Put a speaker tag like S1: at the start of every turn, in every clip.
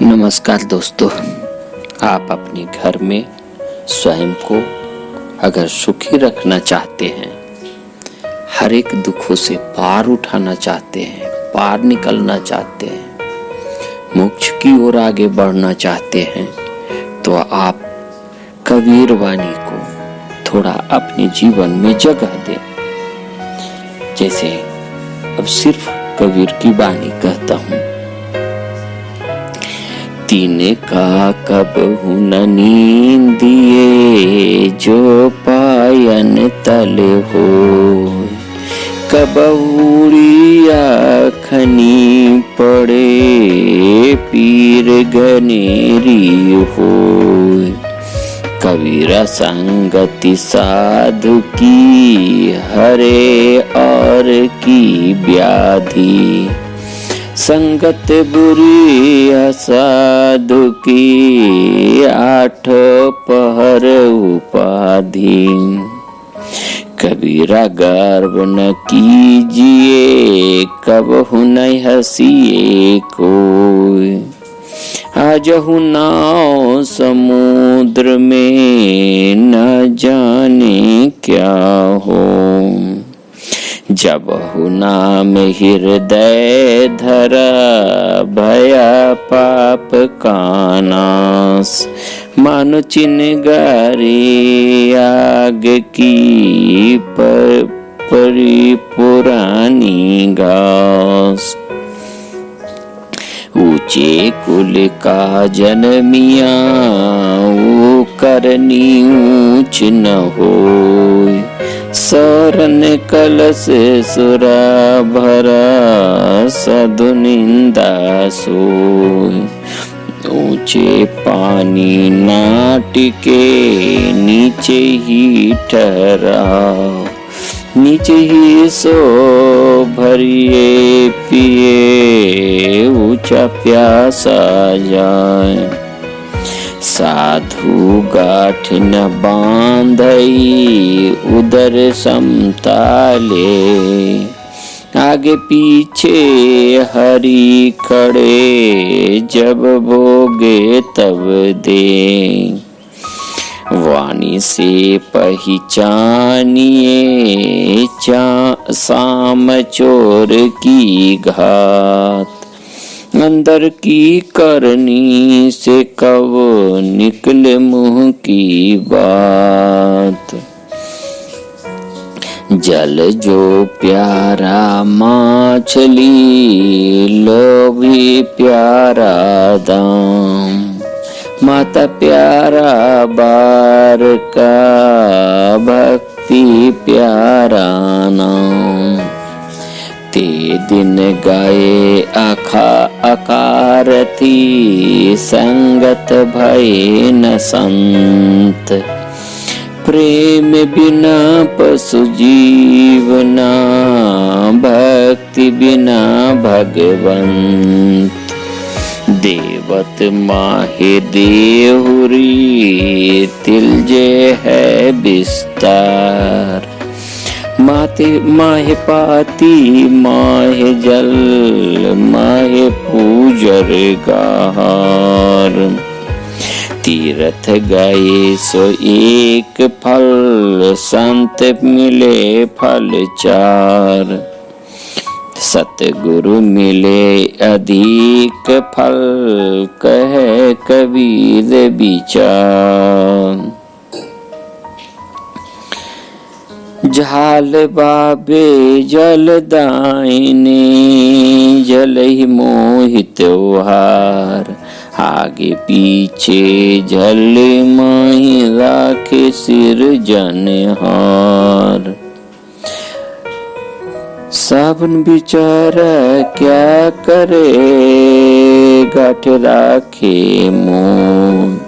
S1: नमस्कार दोस्तों, आप अपने घर में स्वयं को अगर सुखी रखना चाहते हैं, हर एक दुखों से पार उठाना चाहते हैं, पार निकलना चाहते हैं, मोक्ष की ओर आगे बढ़ना चाहते हैं, तो आप कबीर वाणी को थोड़ा अपने जीवन में जगह दें। जैसे अब सिर्फ कबीर की वाणी कहता हूँ। तीने का कबहु न नींदिए जो पायन तल हो, कबूरिया खनी पड़े पीर गनेरी हो। कबीरा संगति साधु की हरे और की व्याधि, संगत बुरी असाधु की आठ पहर उपाधि। कबीरा गर्व न कीजिए कबहु न हंसिए कोई, आजहु नाव समुद्र में न जाने क्या हो। जब नाम हृदय धरा भया पाप का नाश, मानो चिनगारी आग की परी पुरानी घास। ऊंचे कुल का जन्मिया वो करनी ऊंच न होय, सरन कलश सुरा भरा साधु निंदा सोय। ऊंचे पानी ना टिके नीचे ही ठहराओ, नीचे ही सो भरिए पिए ऊंचा प्यासा जाए। साधु गाठ न बांधई उदर समताले, आगे पीछे हरि खड़े जब भोगे तब दे। वाणी से पहचानिए साम चोर की घात, अंदर की करनी से कब निकले मुंह की बात। जल जो प्यारा मछली लोभी प्यारा दाम, माता प्यारा बार का भक्ति प्यारा नाम। ते दिन गाये आकार थी संगत भय न संत, प्रेम बिना पशु जीवना भक्ति बिना भगवंत। देवत माहे देहुरी तिलजे है विस्तार, माते माहे पाती माहे जल माहे पूजर गार। तीर्थ गए सो एक फल संत मिले फल चार, सतगुरु मिले अधिक फल कहे कबीर विचार। झाल बाबे जल दाइने जल ही मोहित हार, आगे पीछे झल माही राखे सिर जनहार। सावन बिचारा क्या करे गाठ राखे मुँह,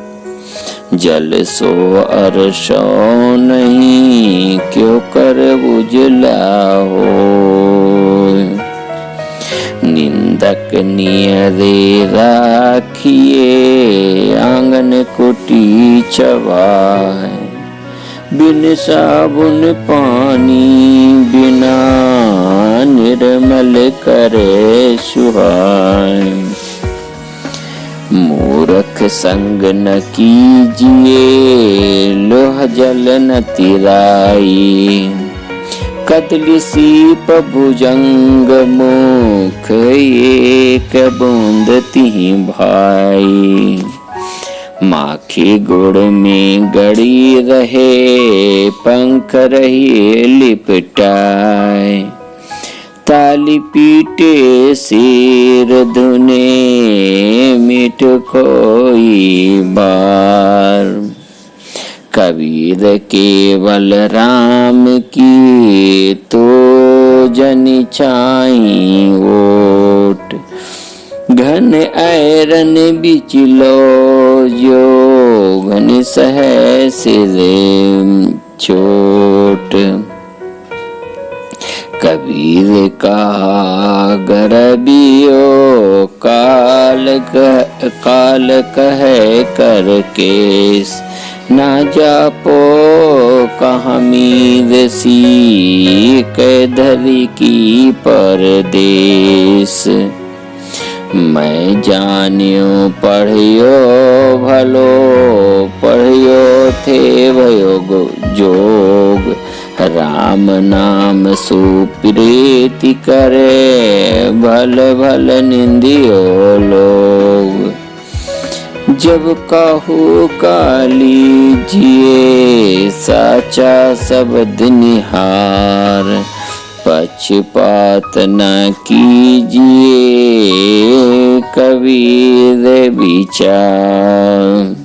S1: जल सो अरसो नहीं क्यों कर उजला हो। निंदक नियरे राखिए आंगन कुटी चबाए, बिन साबुन पानी बिना निर्मल करे सुहाए। मूर्ख संग न कीजिए, लोह जल न तिराई। कदली सीप भुजंग मुख, एक बूंद तिहि भाई। माखी गुड़ में गड़ी रहे, पंख रही लिपटाए। ताली पीटे सिर धुने, मिट कोई बार। कबीर केवल राम की, तो जनि छाई ओट। घन ऐरन बिच लो जो, घन सह सिर चोट। कबीर कहा गरबियो, काल कहे कर केस। ना जापो कहाँ मीर सी, कैधरी की परदेस। मैं जानियो पढ़ियो भलो, पढ़ियो थे भयो जोग। राम नाम सुप्रीति करे, भल भल निंदियो लोग। जब कहू काली जिए, साचा शब्द निहार। पक्षपात न कीजिए, कबीर विचार।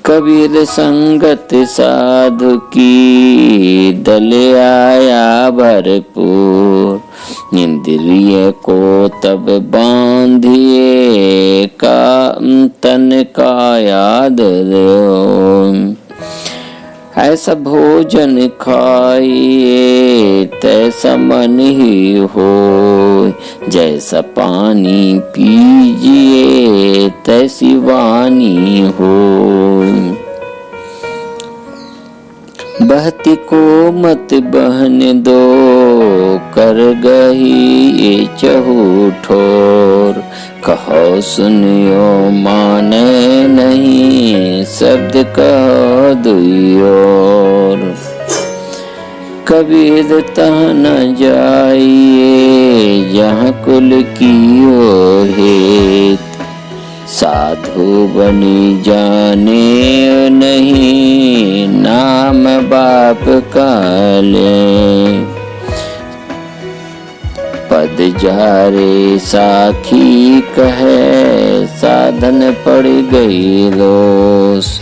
S1: कबीर संगत साधु की, दल आया भरपूर। इंद्रिय को तब बांधिए, का तन का याद लो। ऐसा भोजन खाइए, तैसा मन ही हो। जैसा पानी पीजिए, तैसी वाणी हो। बहती को मत बहने दो, कर गही ये चहु ठोर। कहो सुनियो माने नहीं, शब्द कहो दुई ओर। कबीर तह न जाइए, जहाँ कुल कियो हेत। साधु बनी जाने नहीं, नाम बाप का ले। पद जारे साखी कहे, साधन पड़ गई रोस।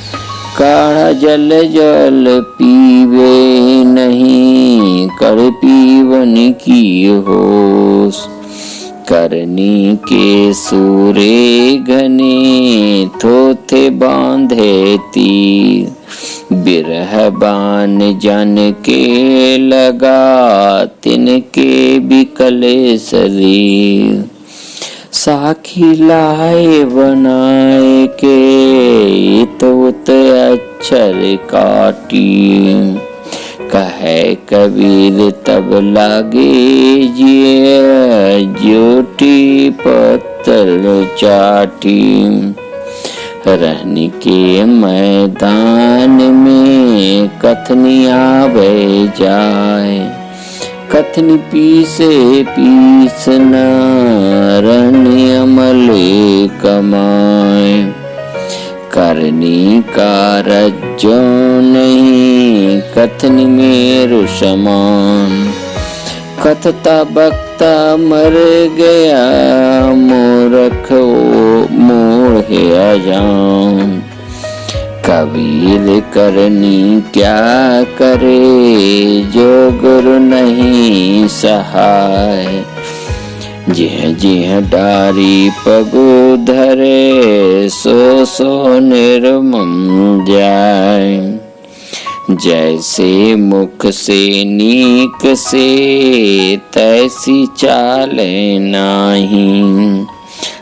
S1: काढ़ा जल जल पीवे नहीं, कर पीवन की होश। करनी के सूरे घने, थोथे बांधे तीर। बिरह बान जन के लगा, तिनके बिकले शरीर। साखी लाए बनाए के, तोत अक्षर काटी। कहे कबीर तब लागे जिए, ज्योति पत्थर चाटी। रहने के मैदान में, कथनी आवे जाए। कथनी पीसे पीस न, रहनी अमल कमाए। करनी कारज जो नहीं, कथनी मेरु समान। कथता बक्ता मर गया, मूर्ख मोड़ है अजान। कबीर करनी क्या करे, जो गुरु नहीं सहाय। जिह जिह डारी पगु धरे, सो सो निर्मम जाय। जैसे मुख से नीक से, तैसी चाले नाही।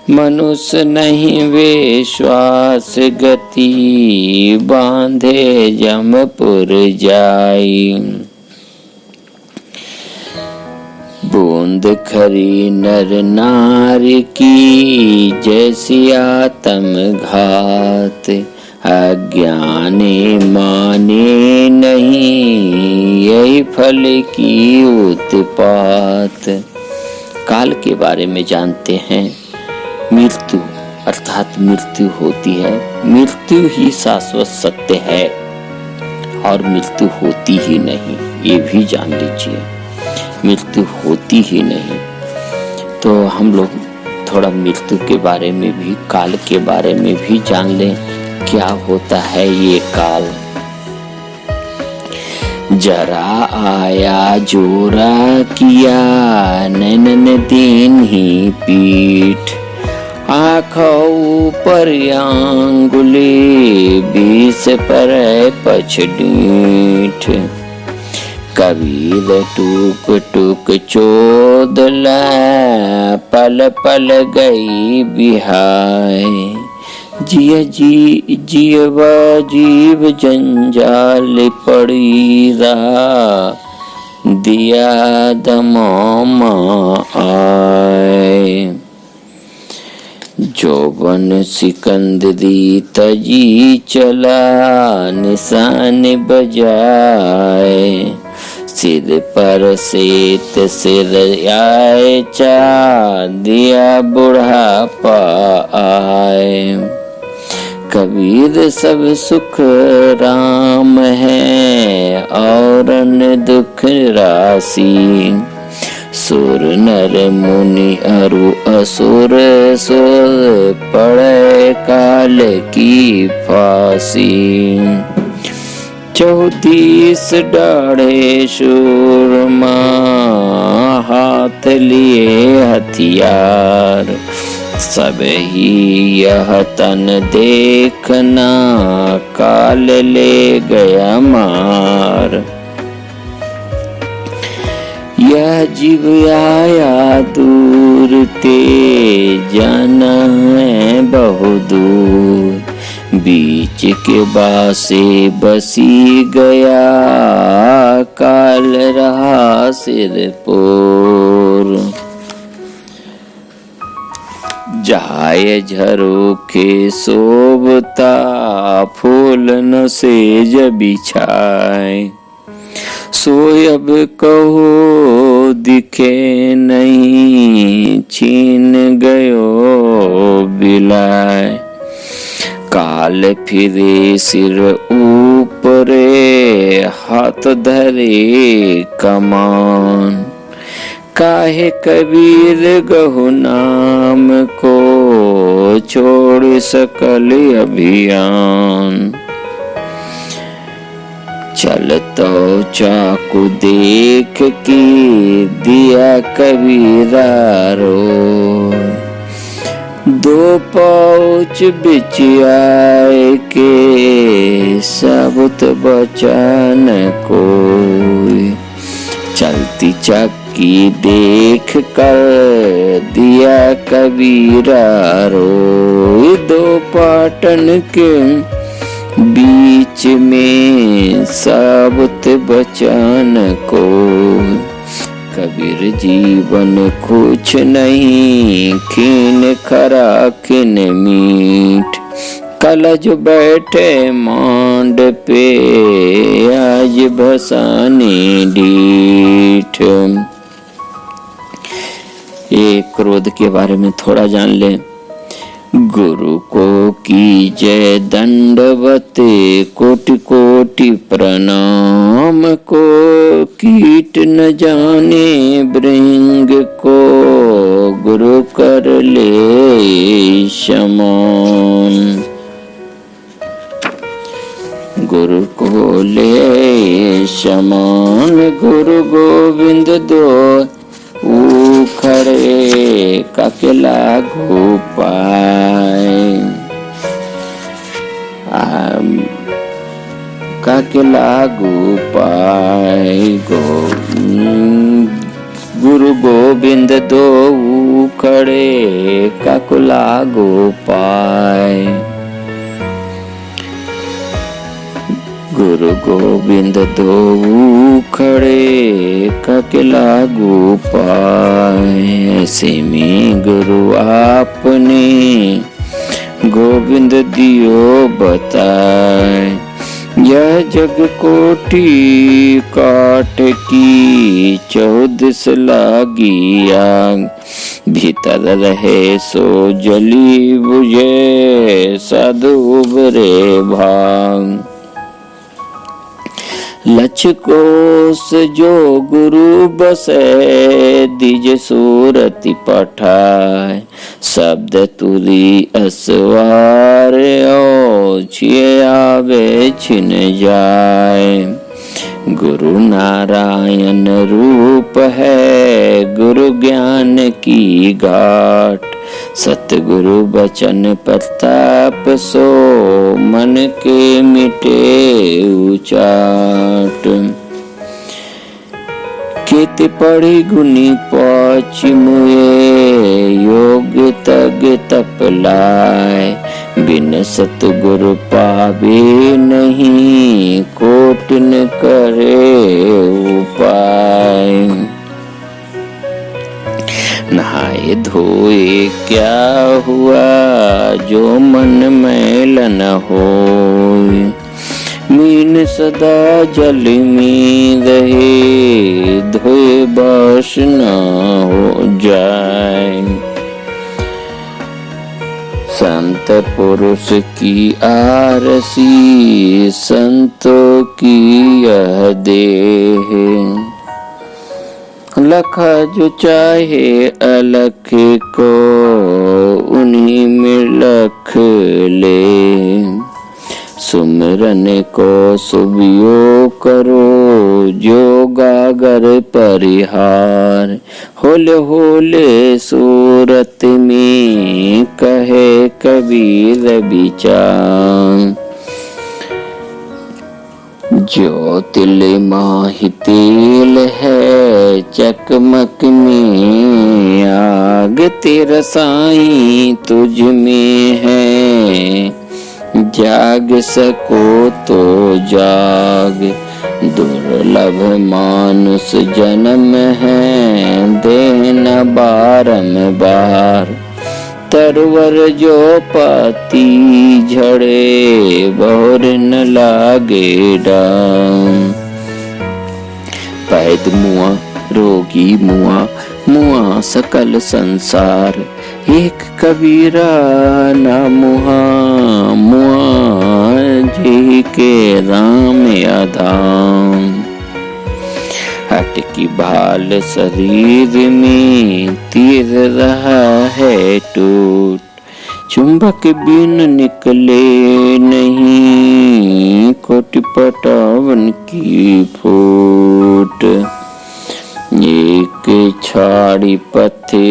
S1: मनुष्य नहीं विश्वास गति, बांधे जमपुर जाई। बूंद खरी नर नारी की, जैसी आत्म घात। अज्ञानी माने नहीं, यही फल की उत्पात। काल के बारे में जानते हैं। मृत्यु अर्थात मृत्यु होती है, मृत्यु ही शाश्वत सत्य है और मृत्यु होती ही नहीं, ये भी जान लीजिए, मृत्यु होती ही नहीं। तो हम लोग थोड़ा मृत्यु के बारे में भी, काल के बारे में भी जान लें, क्या होता है ये काल। जरा आया जोरा किया, नैनन दीन ही पीठ। आँखों पर आंगुली, बीस पर पछडीठ। कबीर टूक टूक चोदला, पल पल गई बिहाय। जियवा जीव जंजाल पड़ी रहा, दिया दमामा आए। जोबन सिकंदरी तजी चला, निशान बजाए। सिर पर सेत सिर आए चा, दिया बुढ़ापा आए। कबीर सब सुख राम है, और न दुख राशि। सुर नर मुनि अरु असुर, सुर पड़े काल की फांसी। 34 दाढ़े शूरमा, हाथ लिए हथियार। सब ही यह तन देखना, काल ले गया मार। यह जीव आया दूर ते, जाना है बहु दूर। बीच के बासे बसी गया, काल रहा सिरपुर। जाय झरोखे शोभता, फूल न सेज बिछाए। सोय अब कहो दिखे नहीं, छीन गयो बिलाय। काल फिरे सिर ऊपरे, हाथ धरे कमान। काहे कबीर गहु नाम को, छोड़ सकल अभियान। चलतो चाकू देख की, दिया कबीरा रो। 2 पाउच बिच आए के, साबुत बचा न कोई। चलती चक्की देख कर, दिया कबीरा रो। 2 पाटन के बीच में, साबुत बचान को। कबीर जीवन कुछ नहीं, खीन खरा खिन मीठ। कल जो बैठे मांड पे, आज भसाने डीठ। एक क्रोध के बारे में थोड़ा जान लें। गुरु को कीजय दंडवत, कोटि कोटि प्रणाम को। कीट न जाने भृंग को, गुरु कर ले शमान। गुरु को ले शमान, गुरु गोविंद दो उखड़े, ककेला गोपाय। ककेला गोपाय गो। गुरु गोविंद दो उखड़े, ककेला गोपाय। गुरु गोविंद दो खड़े कके लागू पाए। ऐसे में गुरु आपने गोविंद दियो बताए। यह जग कोटि काट की 14 लागी आग। भीतर रहे सो जली बुझे साधु उबरे भाग। लक्ष कोस जो गुरु बसे दिज सूरति पठाए। शब्द तुरी असवार छिए आवे छिन जाए। गुरु नारायण रूप है गुरु ज्ञान की घाट। सतगुरु बचन प्रताप सो मन के मिटे उचाट। कित पढ़ी गुनी पहुँचमुए योग तग तप लाए। बिन सतगुरु पावे नहीं कोटिन करे उपाय। नहाए धोए क्या हुआ जो मन मैल न होए। मीन सदा जल में रहे धोए बस न हो जाए। संत पुरुष की आरसी संतों की यह देह। लख जो चाहे अलख को उन्हीं में लख ले। सुमिरन को सुबियो करो जो गागर परिहार। होले होले सूरत में कहे कबीर विचार। जो तिल माहि तेल है चकमक में आग। तेरा साईं तुझ में है जाग सको तो जाग। दुर्लभ मानुष जन्म है देना बारंबार। तरवर जो पाती झड़े बहुर न लागे डाम। पैद मुआ रोगी मुआ मुआ सकल संसार। एक कबीरा ना मुहा मुआ जी के राम आधाम। हटकी भाल शरीर में तीर रहा है टूट। चुंबक बिन निकले नहीं कोटि पटावन की फूट। एक छाड़ी पथे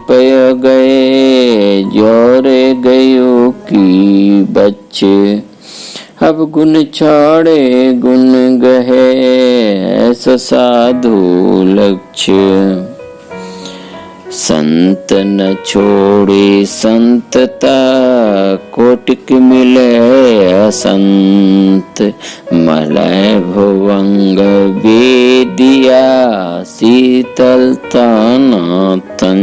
S1: पय गए जोरे गयो की बच्चे। अब गुण छाड़े गुण गहे ऐसा साधु लक्ष्य। संत न छोड़े संतता कोटिक मिले संत। मलय भुवंग वेदिया शीतलता नातन।